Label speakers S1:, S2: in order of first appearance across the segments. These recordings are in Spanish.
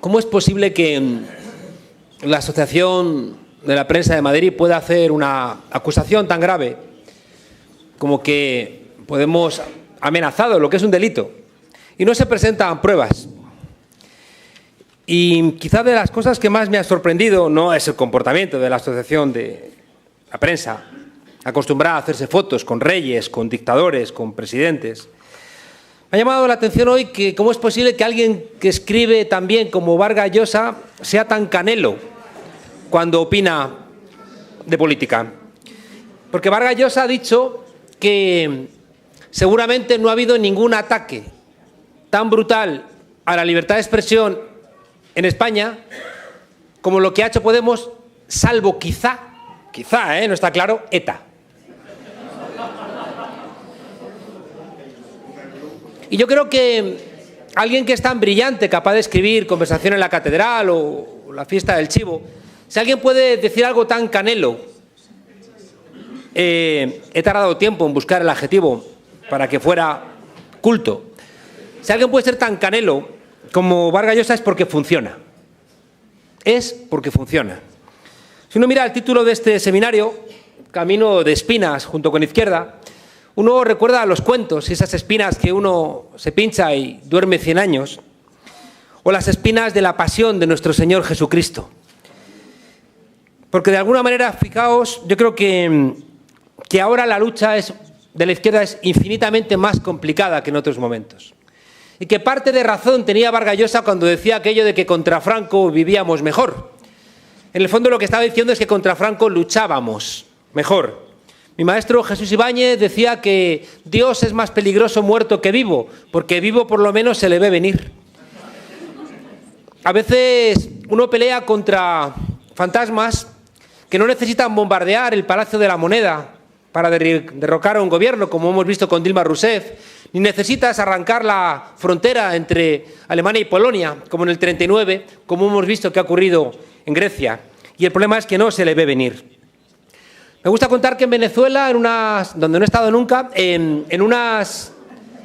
S1: ¿Cómo es posible que la Asociación de la Prensa de Madrid pueda hacer una acusación tan grave como que Podemos amenazado, lo que es un delito, y no se presentan pruebas? Y quizá de las cosas que más me ha sorprendido no es el comportamiento de la Asociación de la Prensa, acostumbrada a hacerse fotos con reyes, con dictadores, con presidentes. Me ha llamado la atención hoy que cómo es posible que alguien que escribe tan bien como Vargas Llosa sea tan canelo cuando opina de política. Porque Vargas Llosa ha dicho que seguramente no ha habido ningún ataque tan brutal a la libertad de expresión en España como lo que ha hecho Podemos, salvo quizá, no está claro, ETA. Y yo creo que alguien que es tan brillante, capaz de escribir Conversación en la Catedral o La Fiesta del Chivo, si alguien puede decir algo tan canelo, he tardado tiempo en buscar el adjetivo para que fuera culto. Si alguien puede ser tan canelo como Vargas Llosa es porque funciona. Es porque funciona. Si uno mira el título de este seminario, Camino de espinas junto con Izquierda, uno recuerda a los cuentos y esas espinas que uno se pincha y duerme 100 años, o las espinas de la pasión de nuestro Señor Jesucristo. Porque de alguna manera, fijaos, yo creo que ahora la lucha de la izquierda es infinitamente más complicada que en otros momentos. Y que parte de razón tenía Vargas Llosa cuando decía aquello de que contra Franco vivíamos mejor. En el fondo lo que estaba diciendo es que contra Franco luchábamos mejor. Mi maestro Jesús Ibáñez decía que Dios es más peligroso muerto que vivo, porque vivo por lo menos se le ve venir. A veces uno pelea contra fantasmas que no necesitan bombardear el Palacio de la Moneda para derrocar a un gobierno, como hemos visto con Dilma Rousseff, ni necesitas arrancar la frontera entre Alemania y Polonia, como en el 39, como hemos visto que ha ocurrido en Grecia. Y el problema es que no se le ve venir. Me gusta contar que en Venezuela, donde no he estado nunca, en unas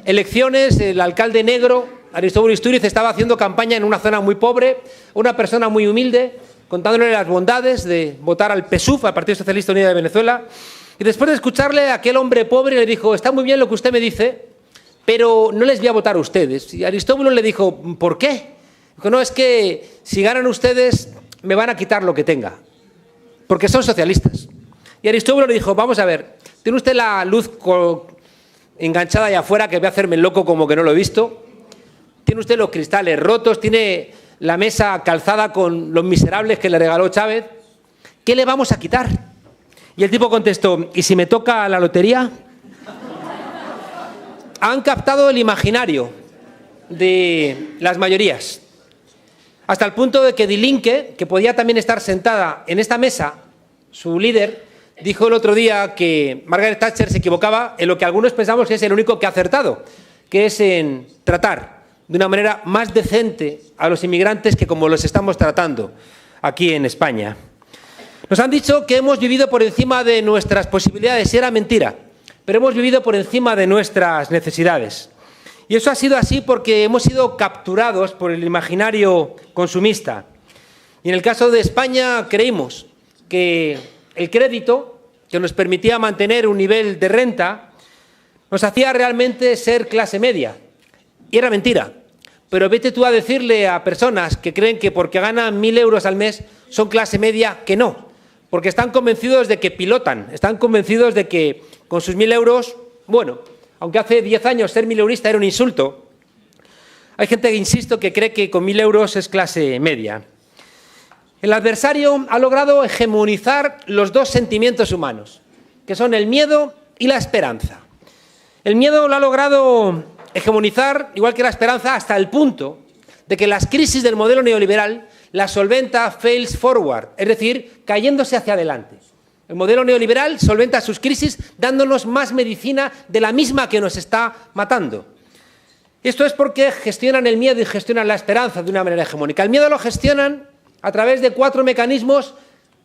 S1: elecciones, el alcalde negro, Aristóbulo Istúriz, estaba haciendo campaña en una zona muy pobre, una persona muy humilde, contándole las bondades de votar al PSUV, al Partido Socialista Unido de Venezuela, y después de escucharle, aquel hombre pobre le dijo: está muy bien lo que usted me dice, pero no les voy a votar a ustedes. Y Aristóbulo le dijo: ¿por qué? Dijo: no, es que si ganan ustedes me van a quitar lo que tenga, porque son socialistas. Y Aristóbulo le dijo: vamos a ver, ¿tiene usted la luz enganchada allá afuera que voy a hacerme loco como que no lo he visto? ¿Tiene usted los cristales rotos? ¿Tiene la mesa calzada con los miserables que le regaló Chávez? ¿Qué le vamos a quitar? Y el tipo contestó: ¿y si me toca la lotería? Han captado el imaginario de las mayorías, hasta el punto de que Die Linke, que podía también estar sentada en esta mesa, su líder, dijo el otro día que Margaret Thatcher se equivocaba en lo que algunos pensamos que es el único que ha acertado, que es en tratar de una manera más decente a los inmigrantes que como los estamos tratando aquí en España. Nos han dicho que hemos vivido por encima de nuestras posibilidades, y era mentira, pero hemos vivido por encima de nuestras necesidades. Y eso ha sido así porque hemos sido capturados por el imaginario consumista. Y en el caso de España creímos que el crédito, que nos permitía mantener un nivel de renta, nos hacía realmente ser clase media. Y era mentira. Pero vete tú a decirle a personas que creen que porque ganan 1.000 euros al mes son clase media, que no. Porque están convencidos de que pilotan, están convencidos de que con sus 1.000 euros, bueno, aunque hace 10 años ser 1.000eurista era un insulto, hay gente, insisto, que cree que con 1.000 euros es clase media. El adversario ha logrado hegemonizar los dos sentimientos humanos, que son el miedo y la esperanza. El miedo lo ha logrado hegemonizar, igual que la esperanza, hasta el punto de que las crisis del modelo neoliberal las solventa fails forward, es decir, cayéndose hacia adelante. El modelo neoliberal solventa sus crisis dándonos más medicina de la misma que nos está matando. Esto es porque gestionan el miedo y gestionan la esperanza de una manera hegemónica. El miedo lo gestionan a través de 4 mecanismos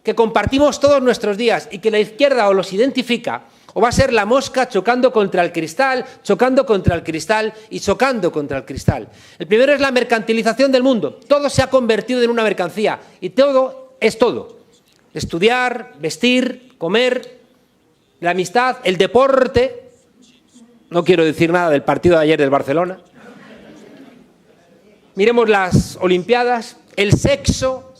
S1: que compartimos todos nuestros días y que la izquierda o los identifica o va a ser la mosca chocando contra el cristal, chocando contra el cristal y chocando contra el cristal. El primero es la mercantilización del mundo. Todo se ha convertido en una mercancía y todo es todo. Estudiar, vestir, comer, la amistad, el deporte. No quiero decir nada del partido de ayer del Barcelona. Miremos las Olimpiadas, el sexo,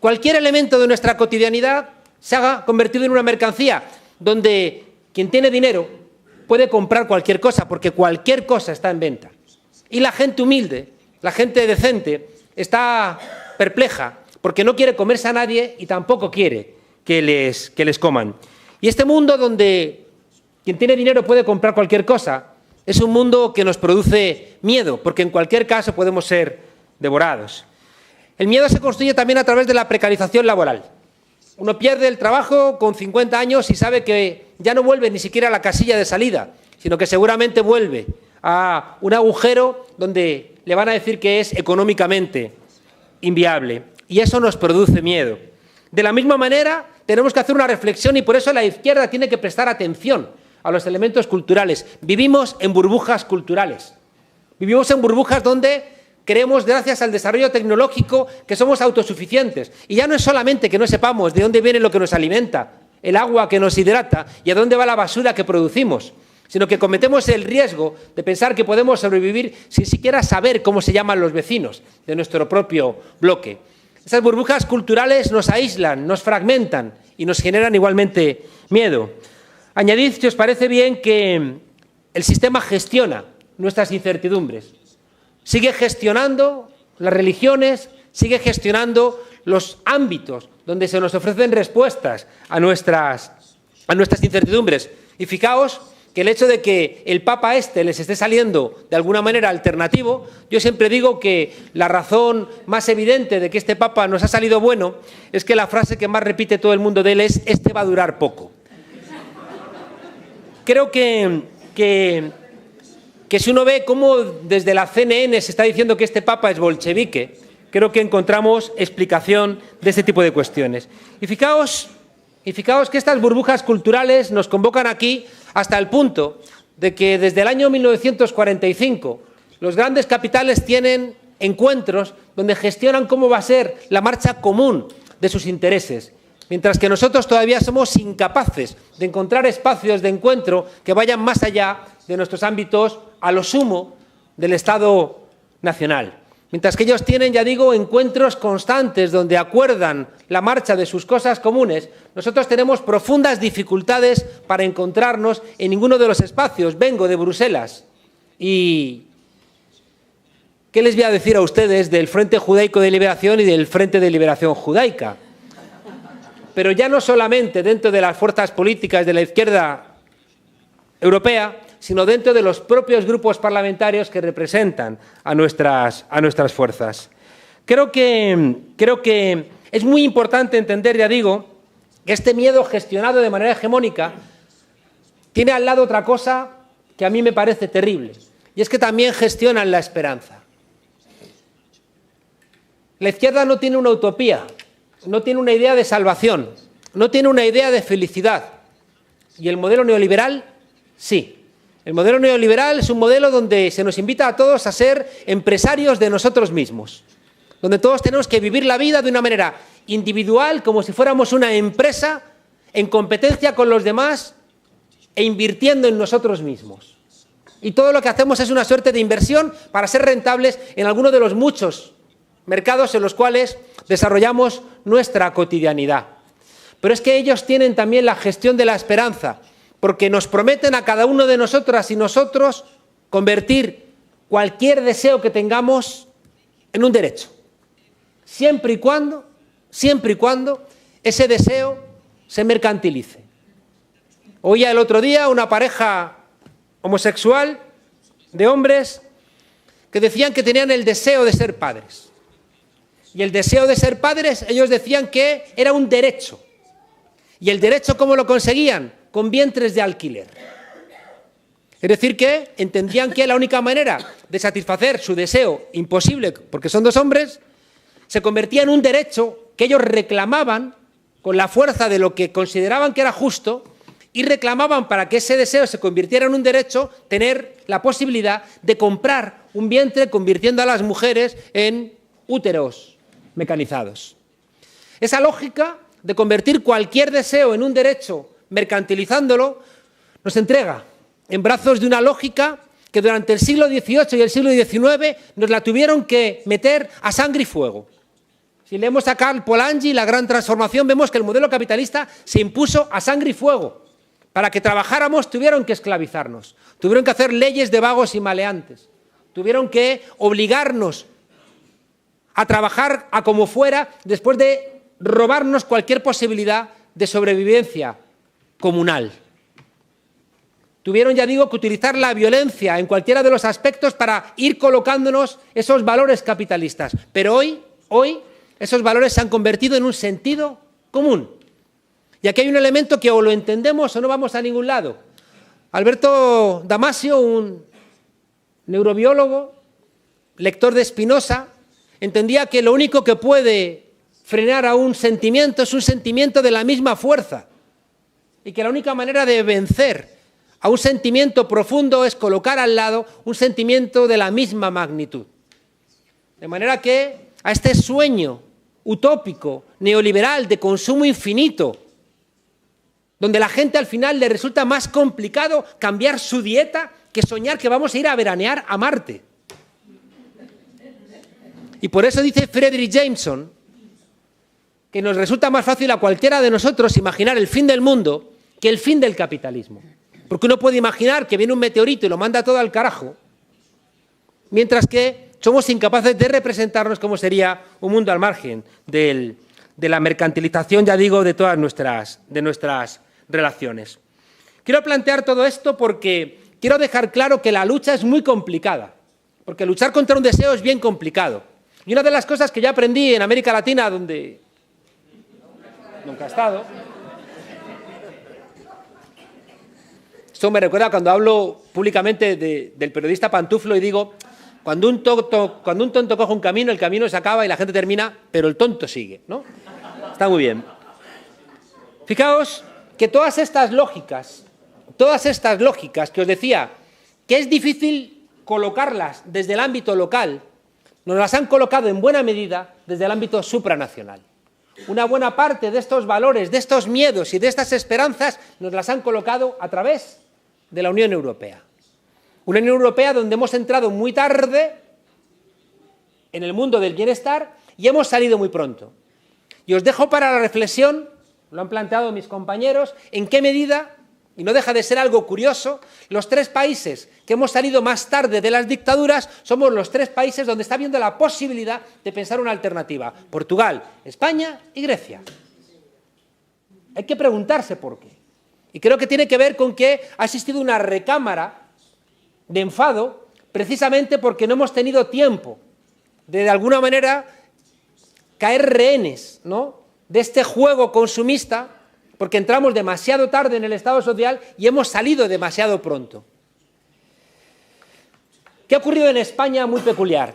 S1: cualquier elemento de nuestra cotidianidad se ha convertido en una mercancía donde quien tiene dinero puede comprar cualquier cosa porque cualquier cosa está en venta. Y la gente humilde, la gente decente, está perpleja porque no quiere comerse a nadie y tampoco quiere que les coman. Y este mundo donde quien tiene dinero puede comprar cualquier cosa es un mundo que nos produce miedo, porque en cualquier caso podemos ser devorados. El miedo se construye también a través de la precarización laboral. Uno pierde el trabajo con 50 años y sabe que ya no vuelve ni siquiera a la casilla de salida, sino que seguramente vuelve a un agujero donde le van a decir que es económicamente inviable. Y eso nos produce miedo. De la misma manera, tenemos que hacer una reflexión y por eso la izquierda tiene que prestar atención a los elementos culturales. Vivimos en burbujas culturales. Vivimos en burbujas donde creemos, gracias al desarrollo tecnológico, que somos autosuficientes. Y ya no es solamente que no sepamos de dónde viene lo que nos alimenta, el agua que nos hidrata y a dónde va la basura que producimos, sino que cometemos el riesgo de pensar que podemos sobrevivir sin siquiera saber cómo se llaman los vecinos de nuestro propio bloque. Esas burbujas culturales nos aíslan, nos fragmentan y nos generan igualmente miedo. Añadid, si os parece bien, que el sistema gestiona nuestras incertidumbres. Sigue gestionando las religiones, sigue gestionando los ámbitos donde se nos ofrecen respuestas a nuestras incertidumbres. Y fijaos que el hecho de que el Papa les esté saliendo de alguna manera alternativo, yo siempre digo que la razón más evidente de que este Papa nos ha salido bueno es que la frase que más repite todo el mundo de él es «este va a durar poco». Creo que si uno ve cómo desde la CNN se está diciendo que este Papa es bolchevique, creo que encontramos explicación de este tipo de cuestiones. Y fijaos que estas burbujas culturales nos convocan aquí hasta el punto de que desde el año 1945 los grandes capitales tienen encuentros donde gestionan cómo va a ser la marcha común de sus intereses, mientras que nosotros todavía somos incapaces de encontrar espacios de encuentro que vayan más allá de nuestros ámbitos, a lo sumo del Estado nacional. Mientras que ellos tienen, ya digo, encuentros constantes donde acuerdan la marcha de sus cosas comunes, nosotros tenemos profundas dificultades para encontrarnos en ninguno de los espacios. Vengo de Bruselas y ¿qué les voy a decir a ustedes del Frente Judaico de Liberación y del Frente de Liberación Judaica? Pero ya no solamente dentro de las fuerzas políticas de la izquierda europea, sino dentro de los propios grupos parlamentarios que representan a nuestras fuerzas. Creo que es muy importante entender, ya digo, que este miedo gestionado de manera hegemónica tiene al lado otra cosa que a mí me parece terrible, y es que también gestionan la esperanza. La izquierda no tiene una utopía, no tiene una idea de salvación, no tiene una idea de felicidad, y el modelo neoliberal sí. El modelo neoliberal es un modelo donde se nos invita a todos a ser empresarios de nosotros mismos, donde todos tenemos que vivir la vida de una manera individual, como si fuéramos una empresa en competencia con los demás e invirtiendo en nosotros mismos. Y todo lo que hacemos es una suerte de inversión para ser rentables en alguno de los muchos mercados en los cuales desarrollamos nuestra cotidianidad. Pero es que ellos tienen también la gestión de la esperanza, porque nos prometen a cada uno de nosotras y nosotros convertir cualquier deseo que tengamos en un derecho, siempre y cuando ese deseo se mercantilice. Oía el otro día una pareja homosexual de hombres que decían que tenían el deseo de ser padres. Y el deseo de ser padres, ellos decían que era un derecho. ¿Y el derecho cómo lo conseguían? Con vientres de alquiler. Es decir, que entendían que la única manera de satisfacer su deseo imposible, porque son dos hombres, se convertía en un derecho que ellos reclamaban con la fuerza de lo que consideraban que era justo y reclamaban, para que ese deseo se convirtiera en un derecho, tener la posibilidad de comprar un vientre convirtiendo a las mujeres en úteros mecanizados. Esa lógica de convertir cualquier deseo en un derecho mercantilizándolo nos entrega en brazos de una lógica que durante el siglo XVIII y el siglo XIX nos la tuvieron que meter a sangre y fuego. Si leemos a Karl Polanyi, La gran transformación, vemos que el modelo capitalista se impuso a sangre y fuego. Para que trabajáramos tuvieron que esclavizarnos, tuvieron que hacer leyes de vagos y maleantes, tuvieron que obligarnos a trabajar a como fuera después de robarnos cualquier posibilidad de sobrevivencia comunal. Tuvieron, ya digo, que utilizar la violencia en cualquiera de los aspectos para ir colocándonos esos valores capitalistas. Pero hoy esos valores se han convertido en un sentido común. Y aquí hay un elemento que o lo entendemos o no vamos a ningún lado. Alberto Damasio, un neurobiólogo, lector de Spinoza, entendía que lo único que puede frenar a un sentimiento es un sentimiento de la misma fuerza. Y que la única manera de vencer a un sentimiento profundo es colocar al lado un sentimiento de la misma magnitud. De manera que a este sueño utópico, neoliberal, de consumo infinito, donde la gente al final le resulta más complicado cambiar su dieta que soñar que vamos a ir a veranear a Marte. Y por eso dice Fredric Jameson que nos resulta más fácil a cualquiera de nosotros imaginar el fin del mundo que el fin del capitalismo. Porque uno puede imaginar que viene un meteorito y lo manda todo al carajo, mientras que somos incapaces de representarnos cómo sería un mundo al margen de la mercantilización, ya digo, de todas nuestras relaciones. Quiero plantear todo esto porque quiero dejar claro que la lucha es muy complicada, porque luchar contra un deseo es bien complicado. Y una de las cosas que yo aprendí en América Latina, donde nunca he estado, esto me recuerda cuando hablo públicamente del periodista Pantuflo y digo, cuando un tonto coge un camino, el camino se acaba y la gente termina, pero el tonto sigue, ¿no? Está muy bien. Fijaos que todas estas lógicas que os decía, que es difícil colocarlas desde el ámbito local, nos las han colocado en buena medida desde el ámbito supranacional. Una buena parte de estos valores, de estos miedos y de estas esperanzas nos las han colocado a través de la Unión Europea. Una Unión Europea donde hemos entrado muy tarde en el mundo del bienestar y hemos salido muy pronto. Y os dejo para la reflexión, lo han planteado mis compañeros, en qué medida, y no deja de ser algo curioso, los tres países que hemos salido más tarde de las dictaduras somos los tres países donde está habiendo la posibilidad de pensar una alternativa. Portugal, España y Grecia. Hay que preguntarse por qué. Y creo que tiene que ver con que ha existido una recámara de enfado precisamente porque no hemos tenido tiempo de alguna manera, caer rehenes, ¿no?, de este juego consumista, porque entramos demasiado tarde en el Estado social y hemos salido demasiado pronto. ¿Qué ha ocurrido en España muy peculiar?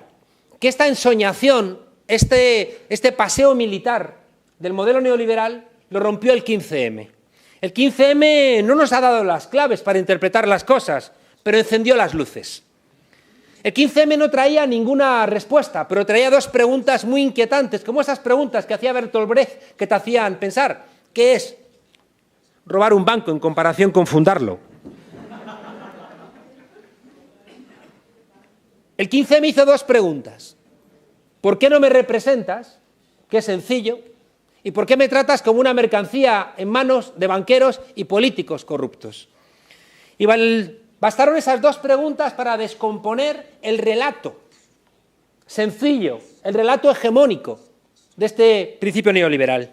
S1: Que esta ensoñación, este paseo militar del modelo neoliberal lo rompió el 15M. El 15M no nos ha dado las claves para interpretar las cosas, pero encendió las luces. El 15M no traía ninguna respuesta, pero traía dos preguntas muy inquietantes, como esas preguntas que hacía Bertolt Brecht que te hacían pensar, ¿qué es robar un banco en comparación con fundarlo? El 15M hizo dos preguntas. ¿Por qué no me representas? Que es sencillo. ¿Y por qué me tratas como una mercancía en manos de banqueros y políticos corruptos? Y bastaron esas dos preguntas para descomponer el relato sencillo, el relato hegemónico de este principio neoliberal.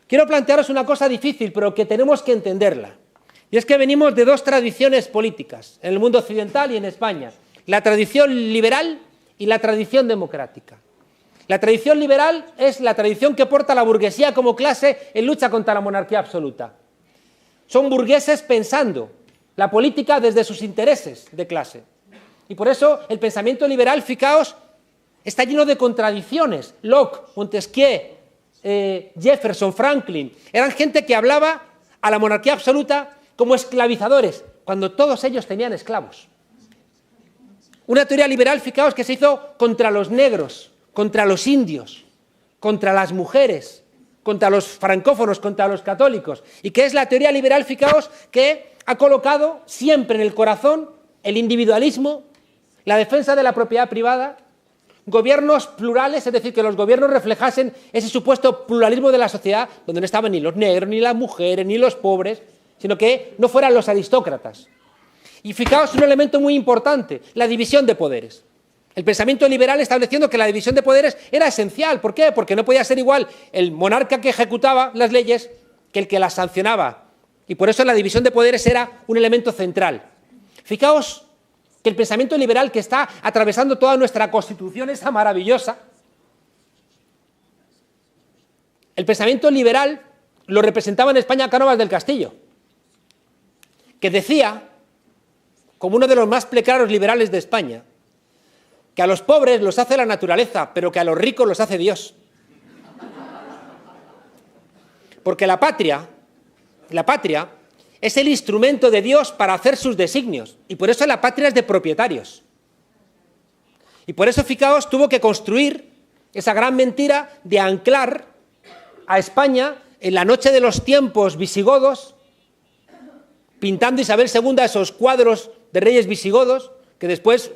S1: Quiero plantearos una cosa difícil, pero que tenemos que entenderla. Y es que venimos de dos tradiciones políticas, en el mundo occidental y en España. La tradición liberal y la tradición democrática. La tradición liberal es la tradición que porta la burguesía como clase en lucha contra la monarquía absoluta. Son burgueses pensando la política desde sus intereses de clase. Y por eso el pensamiento liberal, fijaos, está lleno de contradicciones. Locke, Montesquieu, Jefferson, Franklin, eran gente que hablaba a la monarquía absoluta como esclavizadores, cuando todos ellos tenían esclavos. Una teoría liberal, fijaos, que se hizo contra los negros, contra los indios, contra las mujeres, contra los francófonos, contra los católicos. Y que es la teoría liberal, fijaos, que ha colocado siempre en el corazón el individualismo, la defensa de la propiedad privada, gobiernos plurales, es decir, que los gobiernos reflejasen ese supuesto pluralismo de la sociedad, donde no estaban ni los negros, ni las mujeres, ni los pobres, sino que no fueran los aristócratas. Y fijaos un elemento muy importante, la división de poderes. El pensamiento liberal estableciendo que la división de poderes era esencial. ¿Por qué? Porque no podía ser igual el monarca que ejecutaba las leyes que el que las sancionaba. Y por eso la división de poderes era un elemento central. Fijaos que el pensamiento liberal que está atravesando toda nuestra Constitución, esa maravillosa, el pensamiento liberal lo representaba en España Cánovas del Castillo, que decía, como uno de los más claros liberales de España, que a los pobres los hace la naturaleza, pero que a los ricos los hace Dios. Porque la patria es el instrumento de Dios para hacer sus designios, y por eso la patria es de propietarios. Y por eso, fijaos, tuvo que construir esa gran mentira de anclar a España en la noche de los tiempos visigodos, pintando Isabel II esos cuadros de reyes visigodos, que después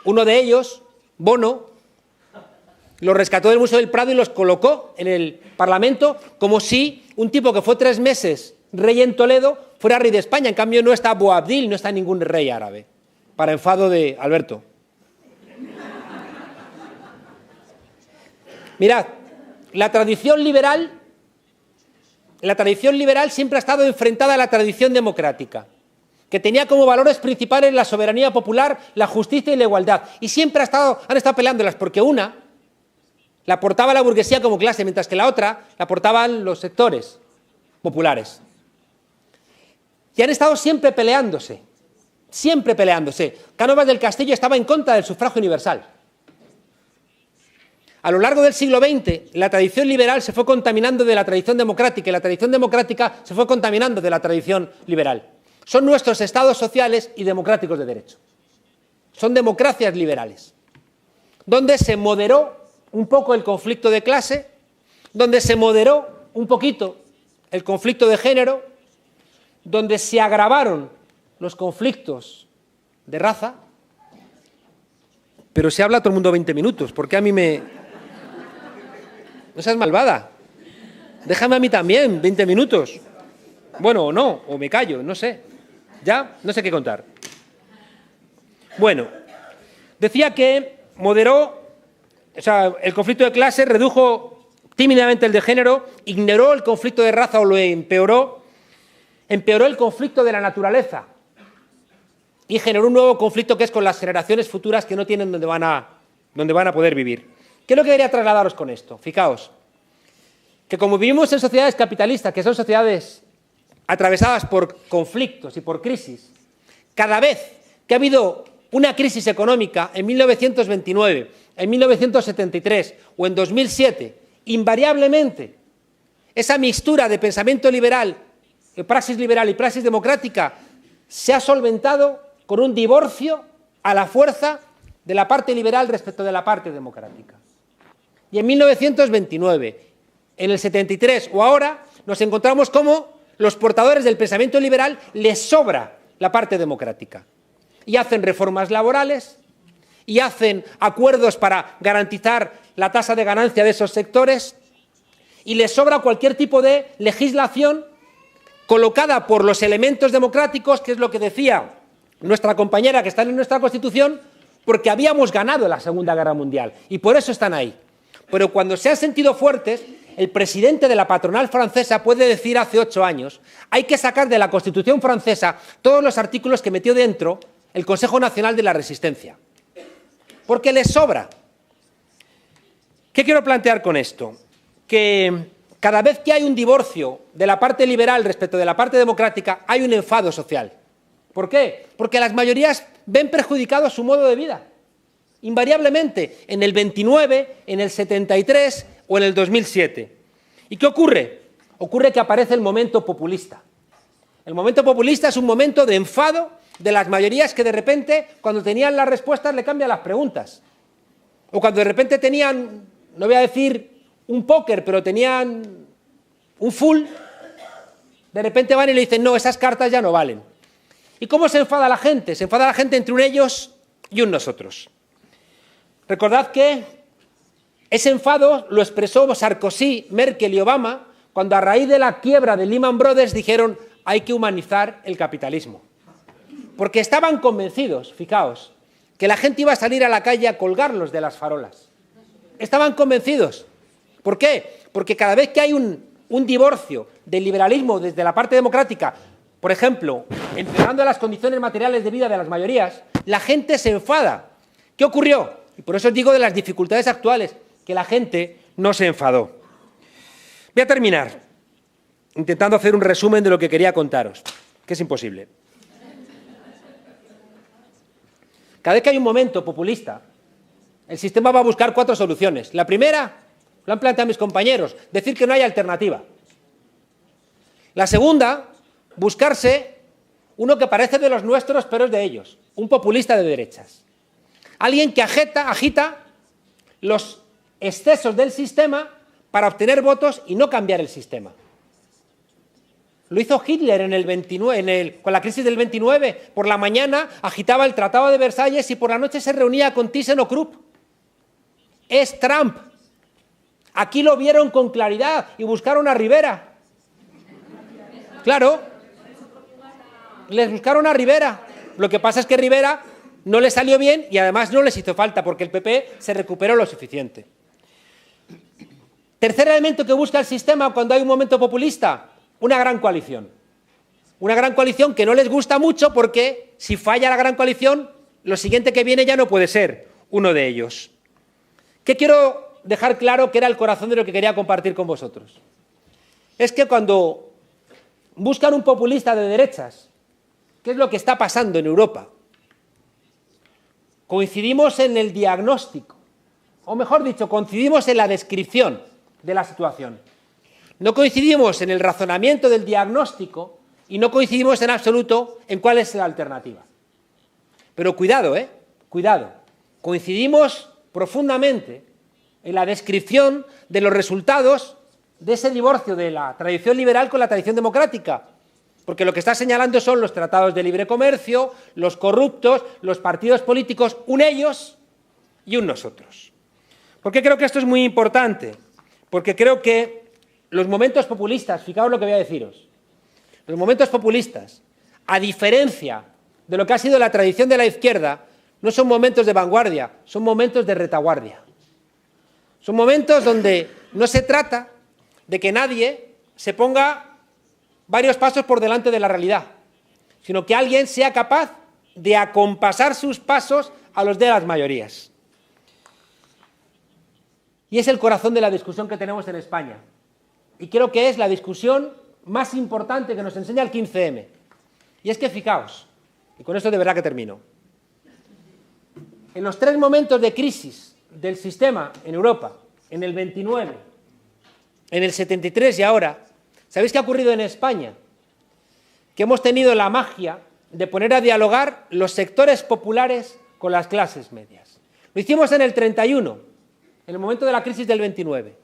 S1: uno de ellos, Bono, los rescató del Museo del Prado y los colocó en el Parlamento como si un tipo que fue 3 meses rey en Toledo fuera rey de España. En cambio no está Boabdil, no está ningún rey árabe, para enfado de Alberto. Mirad, la tradición liberal siempre ha estado enfrentada a la tradición democrática, que tenía como valores principales la soberanía popular, la justicia y la igualdad. Y siempre han estado peleándolas, porque una la aportaba la burguesía como clase, mientras que la otra la aportaban los sectores populares. Y han estado siempre peleándose. Cánovas del Castillo estaba en contra del sufragio universal. A lo largo del siglo XX, la tradición liberal se fue contaminando de la tradición democrática, y la tradición democrática se fue contaminando de la tradición liberal. Son nuestros estados sociales y democráticos de derecho. Son democracias liberales, donde se moderó un poco el conflicto de clase, donde se moderó un poquito el conflicto de género, donde se agravaron los conflictos de raza. Pero se habla todo el mundo 20 minutos, ¿por qué a mí me...? No seas malvada, déjame a mí también 20 minutos. Bueno, o no, o me callo, no sé. Ya, no sé qué contar. Bueno, decía que moderó, o sea, el conflicto de clase, redujo tímidamente el de género, ignoró el conflicto de raza o lo empeoró el conflicto de la naturaleza y generó un nuevo conflicto que es con las generaciones futuras que no tienen donde van a poder vivir. ¿Qué es lo que quería trasladaros con esto? Fijaos, que como vivimos en sociedades capitalistas, que son sociedades atravesadas por conflictos y por crisis, cada vez que ha habido una crisis económica en 1929, en 1973 o en 2007, invariablemente esa mixtura de pensamiento liberal, de praxis liberal y praxis democrática se ha solventado con un divorcio a la fuerza de la parte liberal respecto de la parte democrática. Y en 1929, en el 73 o ahora, nos encontramos como los portadores del pensamiento liberal les sobra la parte democrática. Y hacen reformas laborales, y hacen acuerdos para garantizar la tasa de ganancia de esos sectores, y les sobra cualquier tipo de legislación colocada por los elementos democráticos, que es lo que decía nuestra compañera que está en nuestra Constitución, porque habíamos ganado la Segunda Guerra Mundial, y por eso están ahí. Pero cuando se han sentido fuertes, el presidente de la patronal francesa puede decir hace 8 años, hay que sacar de la Constitución francesa todos los artículos que metió dentro el Consejo Nacional de la Resistencia, porque les sobra. ¿Qué quiero plantear con esto? Que cada vez que hay un divorcio de la parte liberal respecto de la parte democrática, hay un enfado social. ¿Por qué? Porque las mayorías ven perjudicado su modo de vida, invariablemente, en el 29, en el 73 o en el 2007. ¿Y qué ocurre? Ocurre que aparece el momento populista. El momento populista es un momento de enfado de las mayorías que de repente, cuando tenían las respuestas, le cambian las preguntas. O cuando de repente tenían, no voy a decir un póker, pero tenían un full, de repente van y le dicen, no, esas cartas ya no valen. ¿Y cómo se enfada la gente? Se enfada la gente entre un ellos y un nosotros. Recordad que ese enfado lo expresó Sarkozy, Merkel y Obama cuando a raíz de la quiebra de Lehman Brothers dijeron hay que humanizar el capitalismo. Porque estaban convencidos, fijaos, que la gente iba a salir a la calle a colgarlos de las farolas. Estaban convencidos. ¿Por qué? Porque cada vez que hay un divorcio del liberalismo desde la parte democrática, por ejemplo, empeorando las condiciones materiales de vida de las mayorías, la gente se enfada. ¿Qué ocurrió? Y por eso os digo de las dificultades actuales, que la gente no se enfadó. Voy a terminar intentando hacer un resumen de lo que quería contaros, que es imposible. Cada vez que hay un momento populista, el sistema va a buscar 4 soluciones. La primera, lo han planteado mis compañeros, decir que no hay alternativa. La segunda, buscarse uno que parece de los nuestros, pero es de ellos, un populista de derechas. Alguien que agita los excesos del sistema para obtener votos y no cambiar el sistema. Lo hizo Hitler en el 29, con la crisis del 29. Por la mañana agitaba el Tratado de Versalles y por la noche se reunía con Thyssen-Krupp. Es Trump. Aquí lo vieron con claridad y buscaron a Rivera. Claro, les buscaron a Rivera. Lo que pasa es que Rivera no le salió bien y además no les hizo falta porque el PP se recuperó lo suficiente. Tercer elemento que busca el sistema cuando hay un momento populista, una gran coalición. Una gran coalición que no les gusta mucho porque si falla la gran coalición, lo siguiente que viene ya no puede ser uno de ellos. ¿Qué quiero dejar claro que era el corazón de lo que quería compartir con vosotros? Es que cuando buscan un populista de derechas, ¿qué es lo que está pasando en Europa? Coincidimos en el diagnóstico, o mejor dicho, coincidimos en la descripción de la situación. No coincidimos en el razonamiento del diagnóstico y no coincidimos en absoluto en cuál es la alternativa. Pero cuidado, cuidado. Coincidimos profundamente en la descripción de los resultados de ese divorcio de la tradición liberal con la tradición democrática. Porque lo que está señalando son los tratados de libre comercio, los corruptos, los partidos políticos, un ellos y un nosotros. ¿Por qué creo que esto es muy importante? Porque creo que los momentos populistas, fijaos lo que voy a deciros, los momentos populistas, a diferencia de lo que ha sido la tradición de la izquierda, no son momentos de vanguardia, son momentos de retaguardia. Son momentos donde no se trata de que nadie se ponga varios pasos por delante de la realidad, sino que alguien sea capaz de acompasar sus pasos a los de las mayorías. Y es el corazón de la discusión que tenemos en España. Y creo que es la discusión más importante que nos enseña el 15M. Y es que fijaos, y con esto de verdad que termino, en los 3 momentos de crisis del sistema en Europa, en el 29, en el 73 y ahora, ¿sabéis qué ha ocurrido en España? Que hemos tenido la magia de poner a dialogar los sectores populares con las clases medias. Lo hicimos en el 31, en el momento de la crisis del 29.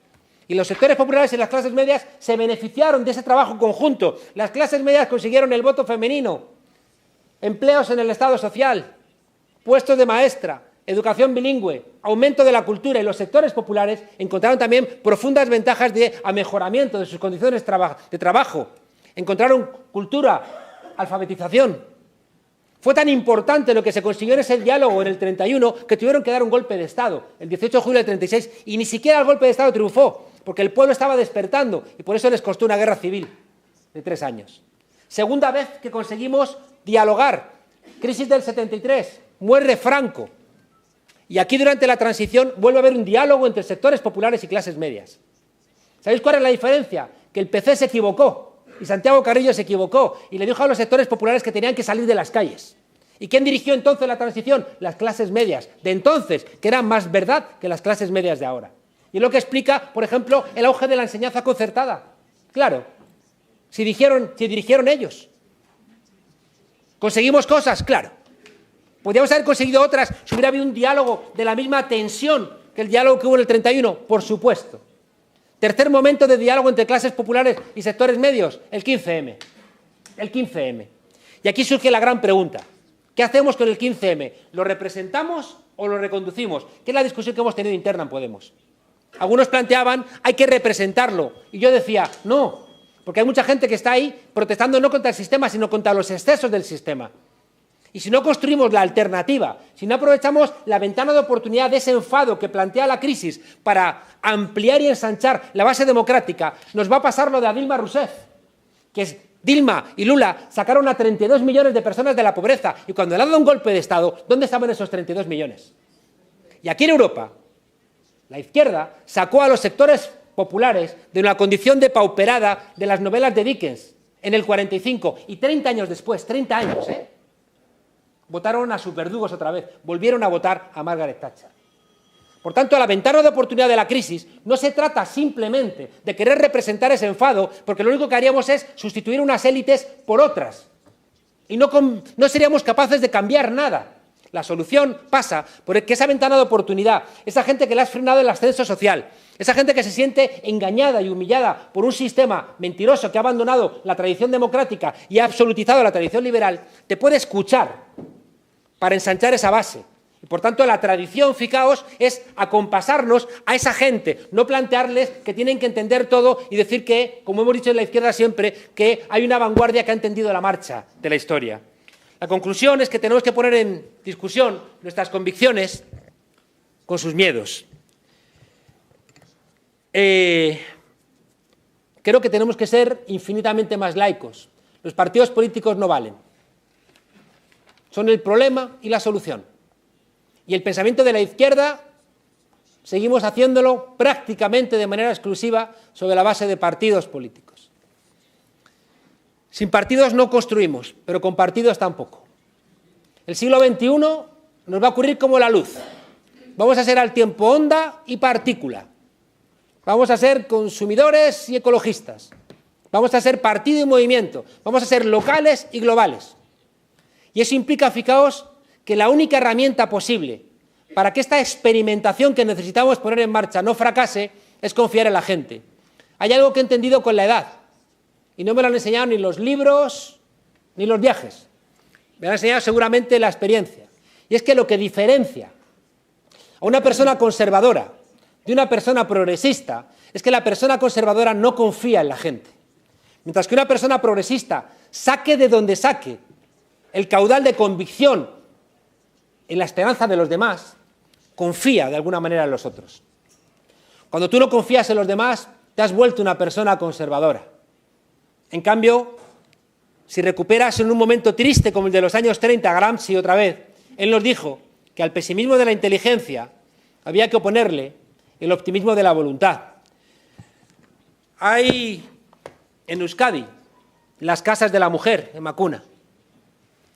S1: Y los sectores populares y las clases medias se beneficiaron de ese trabajo conjunto. Las clases medias consiguieron el voto femenino, empleos en el Estado social, puestos de maestra, educación bilingüe, aumento de la cultura, y los sectores populares encontraron también profundas ventajas de mejoramiento de sus condiciones de trabajo, encontraron cultura, alfabetización. Fue tan importante lo que se consiguió en ese diálogo en el 31 que tuvieron que dar un golpe de Estado el 18 de julio del 36 y ni siquiera el golpe de Estado triunfó porque el pueblo estaba despertando y por eso les costó una guerra civil de 3 años. Segunda vez que conseguimos dialogar, crisis del 73, muere Franco. Y aquí durante la transición vuelve a haber un diálogo entre sectores populares y clases medias. ¿Sabéis cuál es la diferencia? Que el PC se equivocó y Santiago Carrillo se equivocó y le dijo a los sectores populares que tenían que salir de las calles. ¿Y quién dirigió entonces la transición? Las clases medias de entonces, que eran más verdad que las clases medias de ahora. Y es lo que explica, por ejemplo, el auge de la enseñanza concertada. Claro, si dirigieron ellos. ¿Conseguimos cosas? Claro. ¿Podríamos haber conseguido otras si hubiera habido un diálogo de la misma tensión que el diálogo que hubo en el 31? Por supuesto. Tercer momento de diálogo entre clases populares y sectores medios, el 15M. El 15M. Y aquí surge la gran pregunta. ¿Qué hacemos con el 15M? ¿Lo representamos o lo reconducimos? Que es la discusión que hemos tenido interna en Podemos. Algunos planteaban, hay que representarlo. Y yo decía, no, porque hay mucha gente que está ahí protestando no contra el sistema, sino contra los excesos del sistema. Y si no construimos la alternativa, si no aprovechamos la ventana de oportunidad de ese enfado que plantea la crisis para ampliar y ensanchar la base democrática, nos va a pasar lo de Dilma Rousseff, que es Dilma y Lula sacaron a 32 millones de personas de la pobreza y cuando le han dado un golpe de Estado, ¿dónde estaban esos 32 millones? Y aquí en Europa, la izquierda sacó a los sectores populares de una condición depauperada de las novelas de Dickens en el 45 y 30 años después, 30 años, votaron a sus verdugos otra vez, volvieron a votar a Margaret Thatcher. Por tanto, la ventana de oportunidad de la crisis no se trata simplemente de querer representar ese enfado, porque lo único que haríamos es sustituir unas élites por otras. Y no seríamos capaces de cambiar nada. La solución pasa por que esa ventana de oportunidad, esa gente que le has frenado el ascenso social, esa gente que se siente engañada y humillada por un sistema mentiroso que ha abandonado la tradición democrática y ha absolutizado la tradición liberal, te puede escuchar para ensanchar esa base. Y por tanto, la tradición, fijaos, es acompasarnos a esa gente, no plantearles que tienen que entender todo y decir que, como hemos dicho en la izquierda siempre, que hay una vanguardia que ha entendido la marcha de la historia. La conclusión es que tenemos que poner en discusión nuestras convicciones con sus miedos. Creo que tenemos que ser infinitamente más laicos. Los partidos políticos no valen. Son el problema y la solución. Y el pensamiento de la izquierda seguimos haciéndolo prácticamente de manera exclusiva sobre la base de partidos políticos. Sin partidos no construimos, pero con partidos tampoco. El siglo XXI nos va a ocurrir como la luz. Vamos a ser al tiempo onda y partícula. Vamos a ser consumidores y ecologistas. Vamos a ser partido y movimiento. Vamos a ser locales y globales. Y eso implica, fijaos, que la única herramienta posible para que esta experimentación que necesitamos poner en marcha no fracase es confiar en la gente. Hay algo que he entendido con la edad, y no me lo han enseñado ni los libros ni los viajes. Me lo han enseñado seguramente la experiencia. Y es que lo que diferencia a una persona conservadora de una persona progresista es que la persona conservadora no confía en la gente. Mientras que una persona progresista, saque de donde saque el caudal de convicción en la esperanza de los demás, confía de alguna manera en los otros. Cuando tú no confías en los demás, te has vuelto una persona conservadora. En cambio, si recuperas en un momento triste como el de los años 30, Gramsci otra vez, él nos dijo que al pesimismo de la inteligencia había que oponerle el optimismo de la voluntad. Hay en Euskadi las casas de la mujer en Macuna.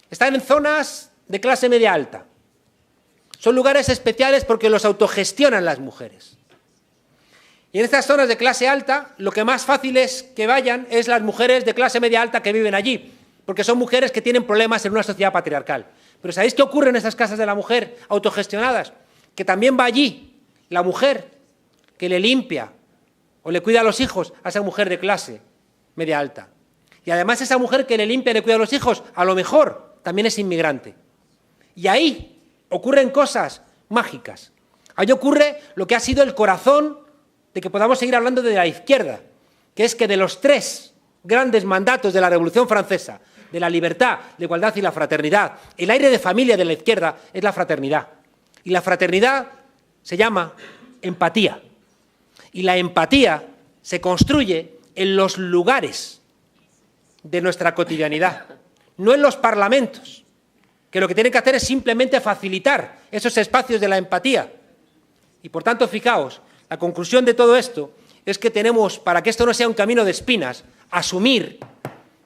S1: Están en zonas de clase media alta. Son lugares especiales porque los autogestionan las mujeres. Y en estas zonas de clase alta, lo que más fácil es que vayan es las mujeres de clase media alta que viven allí, porque son mujeres que tienen problemas en una sociedad patriarcal. Pero ¿sabéis qué ocurre en esas casas de la mujer autogestionadas? Que también va allí la mujer que le limpia o le cuida a los hijos a esa mujer de clase media alta. Y además esa mujer que le limpia y le cuida a los hijos, a lo mejor también es inmigrante. Y ahí ocurren cosas mágicas. Ahí ocurre lo que ha sido el corazón de que podamos seguir hablando de la izquierda, que es que de los tres grandes mandatos de la Revolución Francesa, de la libertad, la igualdad y la fraternidad, el aire de familia de la izquierda es la fraternidad. Y la fraternidad se llama empatía. Y la empatía se construye en los lugares de nuestra cotidianidad, no en los parlamentos, que lo que tienen que hacer es simplemente facilitar esos espacios de la empatía. Y por tanto, fijaos, la conclusión de todo esto es que tenemos, para que esto no sea un camino de espinas, asumir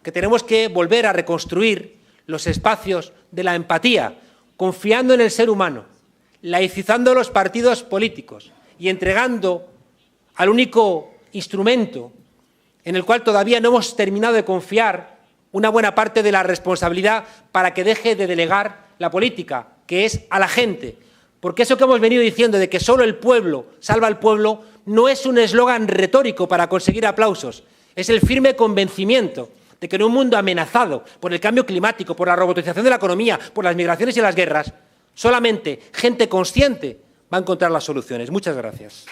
S1: que tenemos que volver a reconstruir los espacios de la empatía, confiando en el ser humano, laicizando los partidos políticos y entregando al único instrumento en el cual todavía no hemos terminado de confiar una buena parte de la responsabilidad para que deje de delegar la política, que es a la gente. Porque eso que hemos venido diciendo de que solo el pueblo salva al pueblo no es un eslogan retórico para conseguir aplausos, es el firme convencimiento de que en un mundo amenazado por el cambio climático, por la robotización de la economía, por las migraciones y las guerras, solamente gente consciente va a encontrar las soluciones. Muchas gracias.